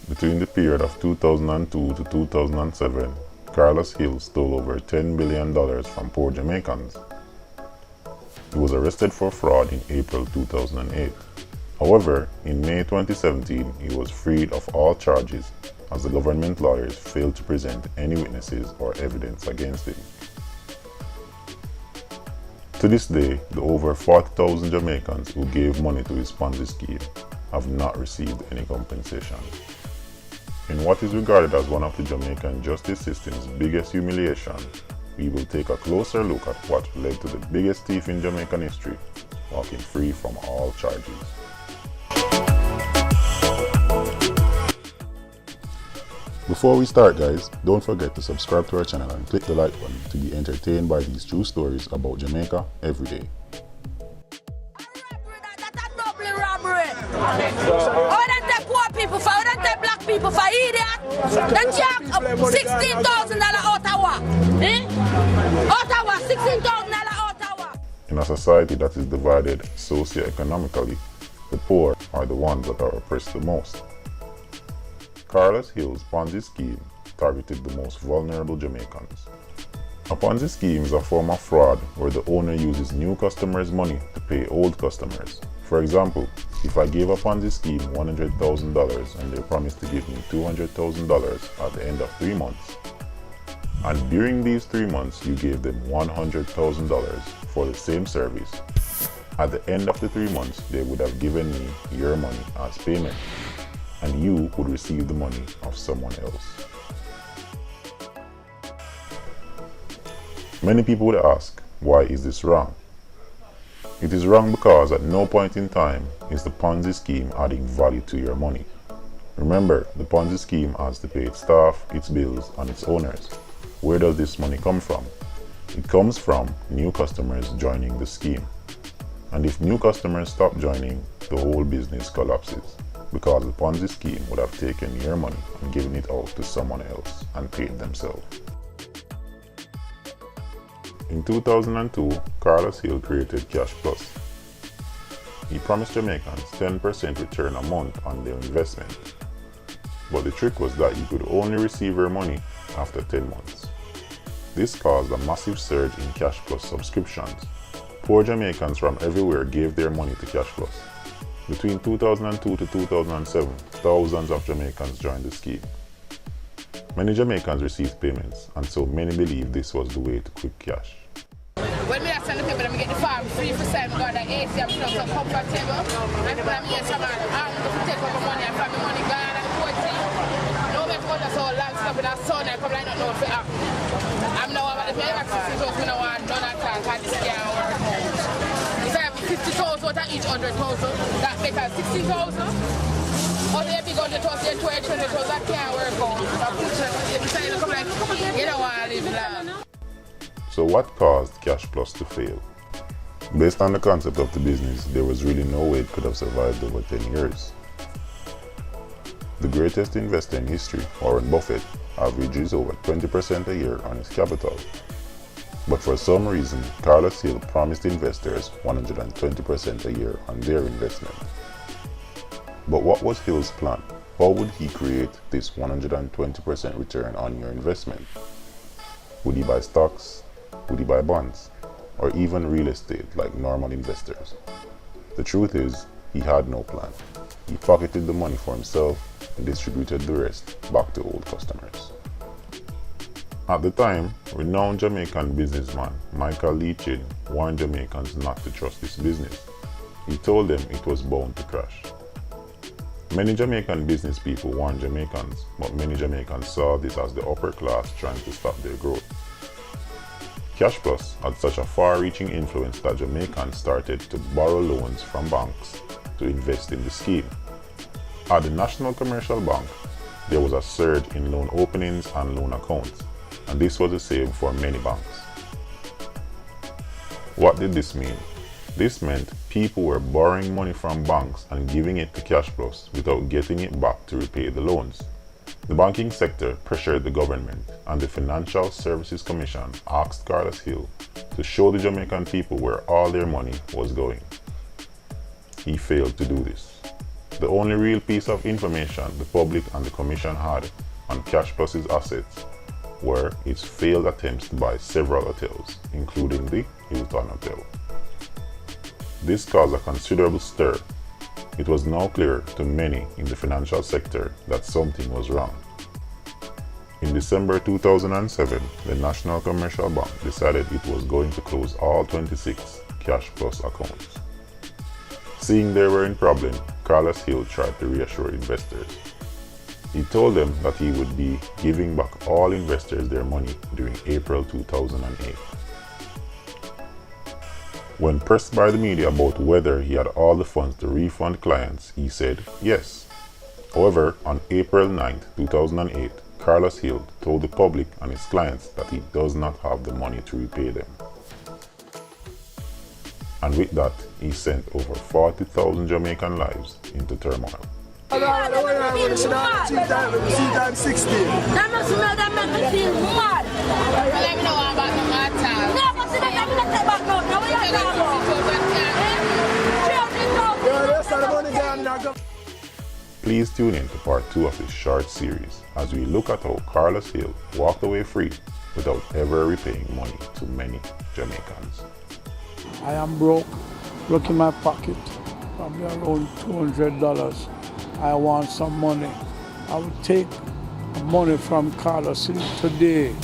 Between the period of 2002 to 2007, Carlos Hill stole over $10 billion from poor Jamaicans. He was arrested for fraud in April 2008. However, in May 2017, he was freed of all charges as the government lawyers failed to present any witnesses or evidence against him. To this day, the over 40,000 Jamaicans who gave money to his Ponzi scheme have not received any compensation. In what is regarded as one of the Jamaican justice system's biggest humiliations, we will take a closer look at what led to the biggest thief in Jamaican history walking free from all charges. Before we start, guys, don't forget to subscribe to our channel and click the like button to be entertained by these true stories about Jamaica every day. That's a double robbery. How don't take poor people for? How don't take black people for idiot? They jack up $16,000 Ottawa. Ottawa, $16,000 Ottawa. In a society that is divided socio-economically, the poor are the ones that are oppressed the most. Carlos Hill's Ponzi scheme targeted the most vulnerable Jamaicans. A Ponzi scheme is a form of fraud where the owner uses new customers' money to pay old customers. For example, if I gave a Ponzi scheme $100,000 and they promised to give me $200,000 at the end of 3 months, and during these 3 months you gave them $100,000 for the same service, at the end of the 3 months they would have given me your money as payment, and you would receive the money of someone else. Many people would ask, why is this wrong? It is wrong because at no point in time is the Ponzi scheme adding value to your money. Remember, the Ponzi scheme has to pay its staff, its bills, and its owners. Where does this money come from? It comes from new customers joining the scheme. And if new customers stop joining, the whole business collapses, because the Ponzi scheme would have taken your money and given it out to someone else and paid themselves. In 2002, Carlos Hill created Cash Plus. He promised Jamaicans 10% return a month on their investment. But the trick was that you could only receive your money after 10 months. This caused a massive surge in Cash Plus subscriptions. Poor Jamaicans from everywhere gave their money to Cash Plus. Between 2002 to 2007, thousands of Jamaicans joined the scheme. Many Jamaicans received payments, and so many believed this was the way to quick cash. When I send the people, I get the farm free for sale. I got the AC, I'm so comfortable. And when I'm here, someone, I'm going to take over money, and from the money gone and 40. No matter what, that's all long stuff in the sun, I come like not know for app. I'm now about the pay access, so I don't want none at all, because this can't work out. If I have 50,000 out of each 100,000, that better 60,000. Or they big 100,000, 20,000, that can't work out. You don't want to live long. So what caused Cash Plus to fail? Based on the concept of the business, there was really no way it could have survived over 10 years. The greatest investor in history, Warren Buffett, averages over 20% a year on his capital. But for some reason, Carlos Hill promised investors 120% a year on their investment. But what was Hill's plan? How would he create this 120% return on your investment? Would he buy stocks? Would he buy bonds? Or even real estate like normal investors? The truth is, he had no plan. He pocketed the money for himself and distributed the rest back to old customers. At the time, renowned Jamaican businessman Michael Leachin warned Jamaicans not to trust this business. He told them it was bound to crash. Many Jamaican business people warned Jamaicans, but many Jamaicans saw this as the upper class trying to stop their growth. Cash Plus had such a far-reaching influence that Jamaicans started to borrow loans from banks to invest in the scheme. At the National Commercial Bank, there was a surge in loan openings and loan accounts, and this was the same for many banks. What did this mean? This meant people were borrowing money from banks and giving it to Cash Plus without getting it back to repay the loans. The banking sector pressured the government, and the Financial Services Commission asked Carlos Hill to show the Jamaican people where all their money was going. He failed to do this. The only real piece of information the public and the Commission had on Cash Plus's assets were its failed attempts to buy several hotels, including the Hilton Hotel. This caused a considerable stir. It was now clear to many in the financial sector that something was wrong. In December 2007, the National Commercial Bank decided it was going to close all 26 Cash Plus accounts. Seeing they were in problem, Carlos Hill tried to reassure investors. He told them that he would be giving back all investors their money during April 2008. When pressed by the media about whether he had all the funds to refund clients, he said yes. However, on April 9, 2008, Carlos Hill told the public and his clients that he does not have the money to repay them. And with that, he sent over 40,000 Jamaican lives into turmoil. That must make me feel mad. Let me know about the matter. No, but see, let me not take back no. Now we are going. Please tune in to part 2 of this short series as we look at how Carlos Hill walked away free without ever repaying money to many Jamaicans. I am broke. Look in my pocket, probably around $200. I want some money. I will take money from Carlos Hill today.